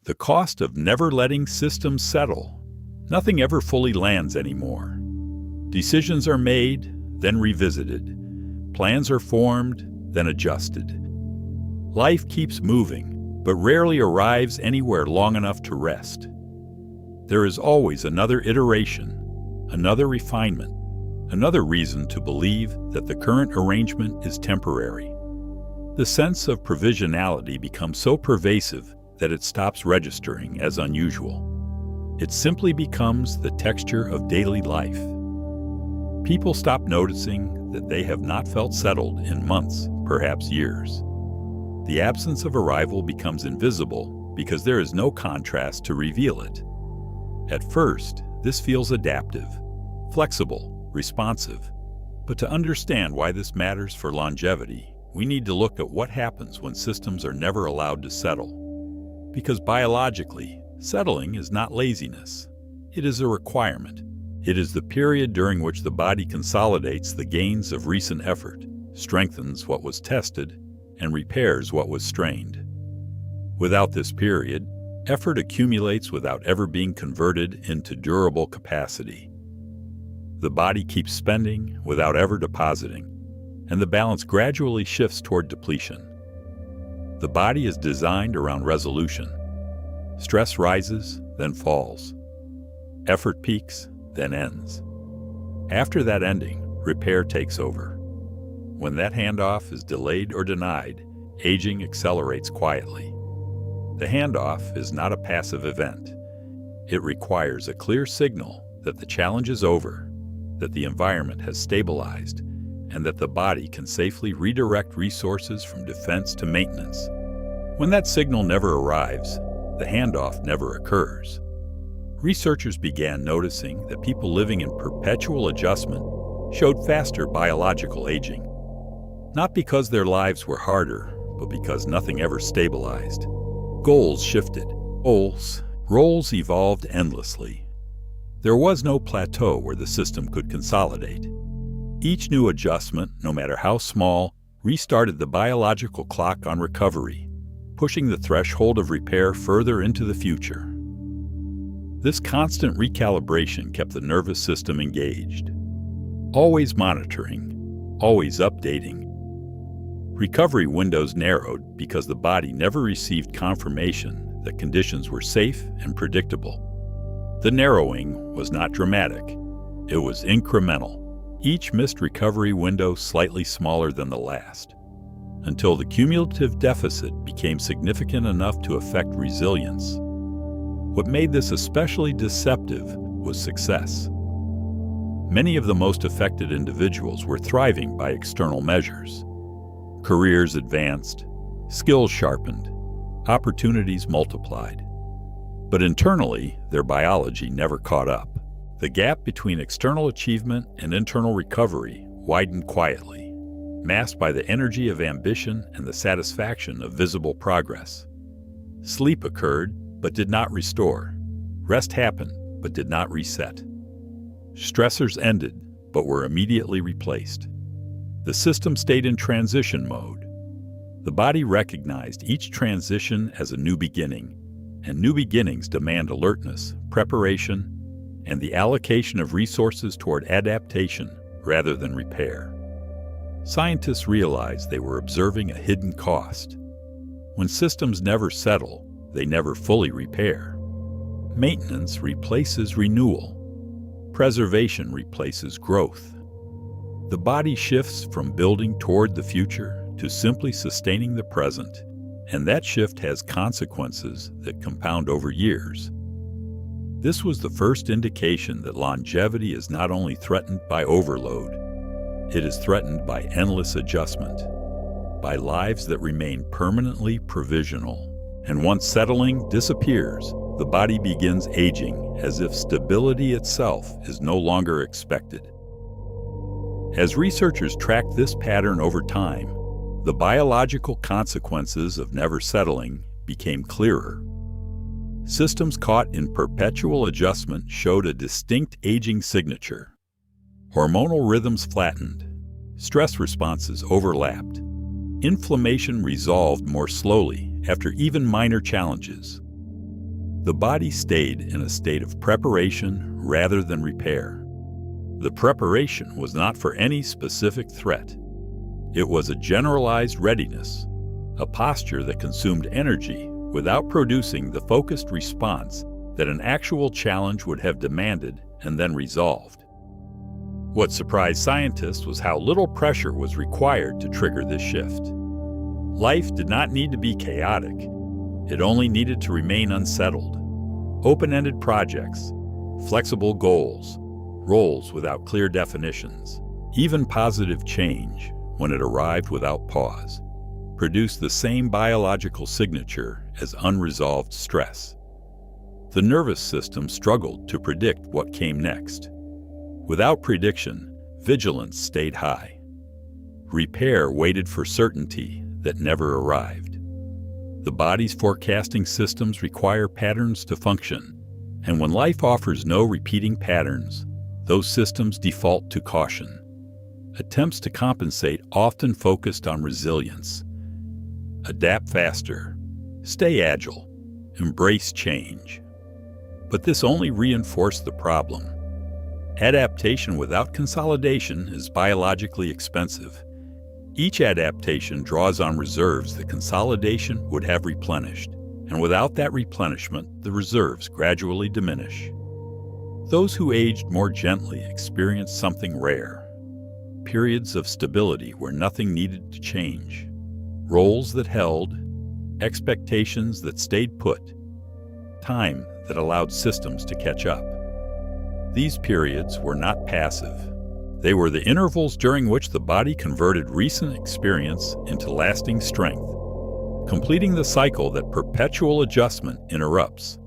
The cost of never letting systems settle. Nothing ever fully lands anymore. Decisions are made, then revisited. Plans are formed, then adjusted. Life keeps moving, but rarely arrives anywhere long enough to rest. There is always another iteration, another refinement, another reason to believe that the current arrangement is temporary. The sense of provisionality becomes so pervasive that it stops registering as unusual. It simply becomes the texture of daily life. People stop noticing that they have not felt settled in months, perhaps years. The absence of arrival becomes invisible because there is no contrast to reveal it. At first, this feels adaptive, flexible, responsive. But to understand why this matters for longevity, we need to look at what happens when systems are never allowed to settle. Because biologically, settling is not laziness. It is a requirement. It is the period during which the body consolidates the gains of recent effort, strengthens what was tested, and repairs what was strained. Without this period, effort accumulates without ever being converted into durable capacity. The body keeps spending without ever depositing, and the balance gradually shifts toward depletion. The body is designed around resolution. Stress rises, then falls. Effort peaks, then ends. After that ending, repair takes over. When that handoff is delayed or denied, aging accelerates quietly. The handoff is not a passive event. It requires a clear signal that the challenge is over, that the environment has stabilized, and that the body can safely redirect resources from defense to maintenance. When that signal never arrives, the handoff never occurs. Researchers began noticing that people living in perpetual adjustment showed faster biological aging. Not because their lives were harder, but because nothing ever stabilized. Goals shifted. Roles evolved endlessly. There was no plateau where the system could consolidate. Each new adjustment, no matter how small, restarted the biological clock on recovery, pushing the threshold of repair further into the future. This constant recalibration kept the nervous system engaged, always monitoring, always updating. Recovery windows narrowed because the body never received confirmation that conditions were safe and predictable. The narrowing was not dramatic. It was incremental. Each missed recovery window slightly smaller than the last, until the cumulative deficit became significant enough to affect resilience. What made this especially deceptive was success. Many of the most affected individuals were thriving by external measures. Careers advanced, skills sharpened, opportunities multiplied. But internally, their biology never caught up. The gap between external achievement and internal recovery widened quietly, masked by the energy of ambition and the satisfaction of visible progress. Sleep occurred, but did not restore. Rest happened, but did not reset. Stressors ended, but were immediately replaced. The system stayed in transition mode. The body recognized each transition as a new beginning, and new beginnings demand alertness, preparation, and the allocation of resources toward adaptation rather than repair. Scientists realized they were observing a hidden cost. When systems never settle, they never fully repair. Maintenance replaces renewal. Preservation replaces growth. The body shifts from building toward the future to simply sustaining the present, and that shift has consequences that compound over years. This was the first indication that longevity is not only threatened by overload, it is threatened by endless adjustment, by lives that remain permanently provisional. And once settling disappears, the body begins aging as if stability itself is no longer expected. As researchers tracked this pattern over time, the biological consequences of never settling became clearer. Systems caught in perpetual adjustment showed a distinct aging signature. Hormonal rhythms flattened, stress responses overlapped, inflammation resolved more slowly after even minor challenges. The body stayed in a state of preparation rather than repair. The preparation was not for any specific threat. It was a generalized readiness, a posture that consumed energy without producing the focused response that an actual challenge would have demanded and then resolved. What surprised scientists was how little pressure was required to trigger this shift. Life did not need to be chaotic. It only needed to remain unsettled. Open-ended projects, flexible goals, roles without clear definitions, even positive change, when it arrived without pause, produced the same biological signature as unresolved stress. The nervous system struggled to predict what came next. Without prediction, vigilance stayed high. Repair waited for certainty that never arrived. The body's forecasting systems require patterns to function, and when life offers no repeating patterns, those systems default to caution. Attempts to compensate often focused on resilience. Adapt faster, stay agile, embrace change. But this only reinforced the problem. Adaptation without consolidation is biologically expensive. Each adaptation draws on reserves that consolidation would have replenished, and without that replenishment, the reserves gradually diminish. Those who aged more gently experienced something rare: periods of stability where nothing needed to change, roles that held, expectations that stayed put, time that allowed systems to catch up. These periods were not passive. They were the intervals during which the body converted recent experience into lasting strength, completing the cycle that perpetual adjustment interrupts.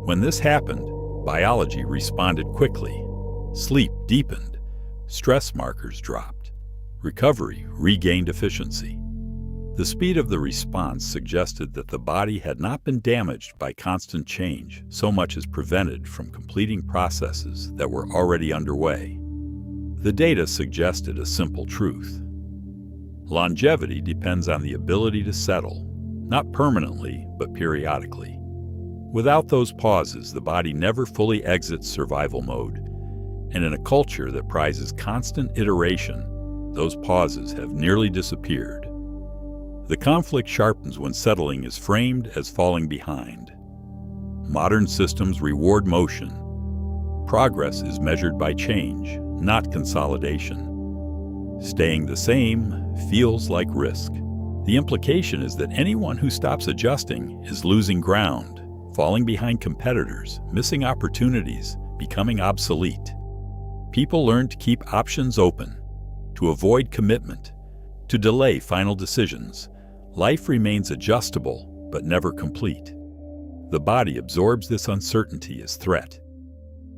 When this happened, biology responded quickly. Sleep deepened, stress markers dropped, recovery regained efficiency. The speed of the response suggested that the body had not been damaged by constant change so much as prevented from completing processes that were already underway. The data suggested a simple truth. Longevity depends on the ability to settle, not permanently, but periodically. Without those pauses, the body never fully exits survival mode. And in a culture that prizes constant iteration, those pauses have nearly disappeared. The conflict sharpens when settling is framed as falling behind. Modern systems reward motion. Progress is measured by change, not consolidation. Staying the same feels like risk. The implication is that anyone who stops adjusting is losing ground, falling behind competitors, missing opportunities, becoming obsolete. People learn to keep options open, to avoid commitment, to delay final decisions. Life remains adjustable, but never complete. The body absorbs this uncertainty as threat.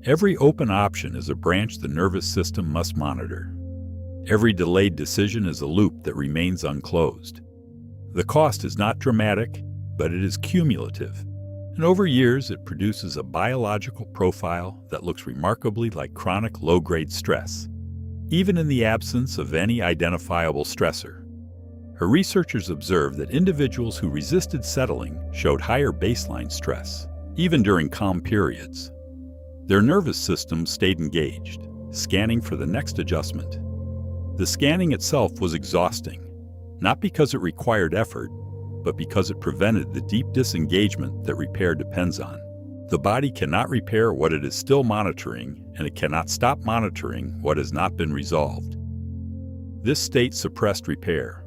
Every open option is a branch the nervous system must monitor. Every delayed decision is a loop that remains unclosed. The cost is not dramatic, but it is cumulative. And over years, it produces a biological profile that looks remarkably like chronic low-grade stress, even in the absence of any identifiable stressor. Her researchers observed that individuals who resisted settling showed higher baseline stress, even during calm periods. Their nervous systems stayed engaged, scanning for the next adjustment. The scanning itself was exhausting, not because it required effort, but because it prevented the deep disengagement that repair depends on. The body cannot repair what it is still monitoring, and it cannot stop monitoring what has not been resolved. This state suppressed repair.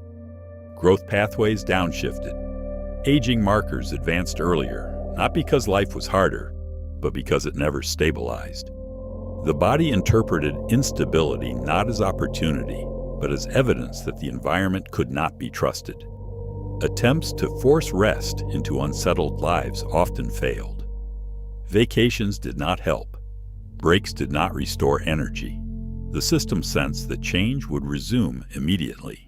Growth pathways downshifted. Aging markers advanced earlier, not because life was harder, but because it never stabilized. The body interpreted instability not as opportunity, but as evidence that the environment could not be trusted. Attempts to force rest into unsettled lives often failed. Vacations did not help. Breaks did not restore energy. The system sensed that change would resume immediately.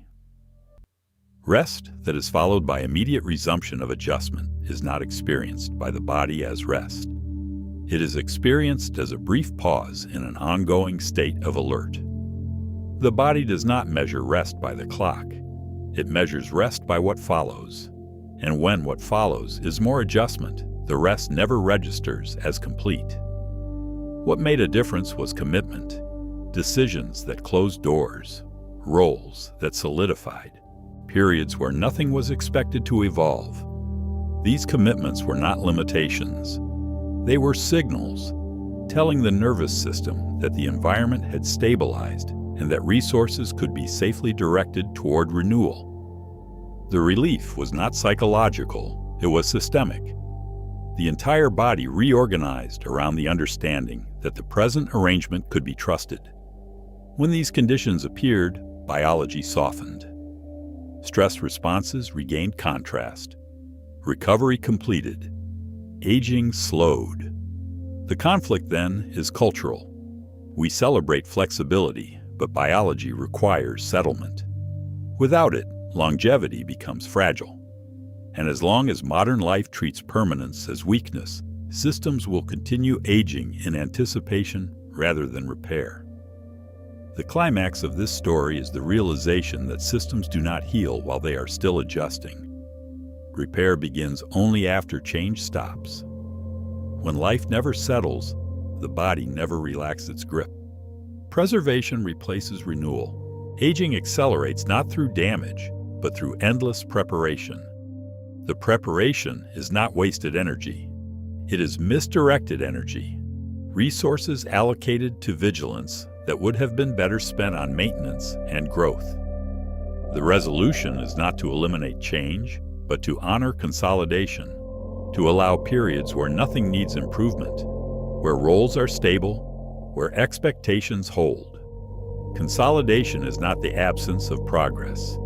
Rest that is followed by immediate resumption of adjustment is not experienced by the body as rest. It is experienced as a brief pause in an ongoing state of alert. The body does not measure rest by the clock. It measures rest by what follows. And when what follows is more adjustment, The rest never registers as complete. What made a difference was commitment, decisions that closed doors, roles that solidified, periods where nothing was expected to evolve. These commitments were not limitations. They were signals, telling the nervous system that the environment had stabilized and that resources could be safely directed toward renewal. The relief was not psychological, it was systemic. The entire body reorganized around the understanding that the present arrangement could be trusted. When these conditions appeared, biology softened. Stress responses regained contrast. Recovery completed. Aging slowed. The conflict, then, is cultural. We celebrate flexibility, but biology requires settlement. Without it, longevity becomes fragile. And as long as modern life treats permanence as weakness, systems will continue aging in anticipation rather than repair. The climax of this story is the realization that systems do not heal while they are still adjusting. Repair begins only after change stops. When life never settles, the body never relaxes its grip. Preservation replaces renewal. Aging accelerates not through damage, but through endless preparation. The preparation is not wasted energy. It is misdirected energy, resources allocated to vigilance that would have been better spent on maintenance and growth. The resolution is not to eliminate change, but to honor consolidation, to allow periods where nothing needs improvement, where roles are stable, where expectations hold. Consolidation is not the absence of progress.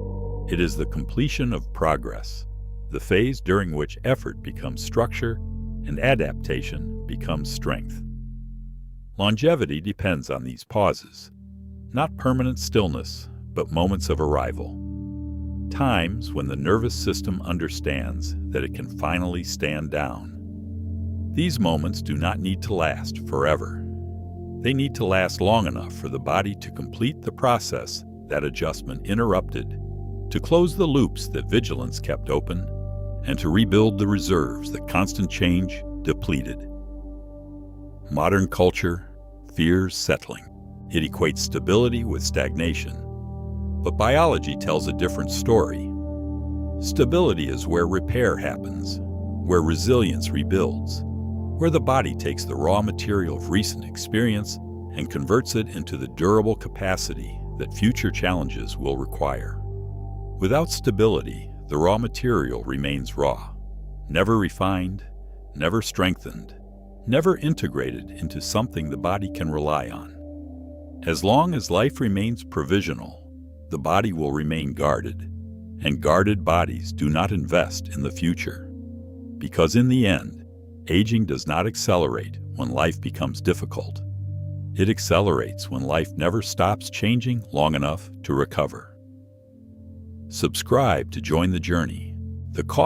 It is the completion of progress, the phase during which effort becomes structure and adaptation becomes strength. Longevity depends on these pauses, not permanent stillness, but moments of arrival. Times when the nervous system understands that it can finally stand down. These moments do not need to last forever. They need to last long enough for the body to complete the process that adjustment interrupted, to close the loops that vigilance kept open, and to rebuild the reserves that constant change depleted. Modern culture fears settling. It equates stability with stagnation. But biology tells a different story. Stability is where repair happens, where resilience rebuilds, where the body takes the raw material of recent experience and converts it into the durable capacity that future challenges will require. Without stability, the raw material remains raw, never refined, never strengthened, never integrated into something the body can rely on. As long as life remains provisional, the body will remain guarded, and guarded bodies do not invest in the future. Because in the end, aging does not accelerate when life becomes difficult. It accelerates when life never stops changing long enough to recover. Subscribe to join the journey. The cost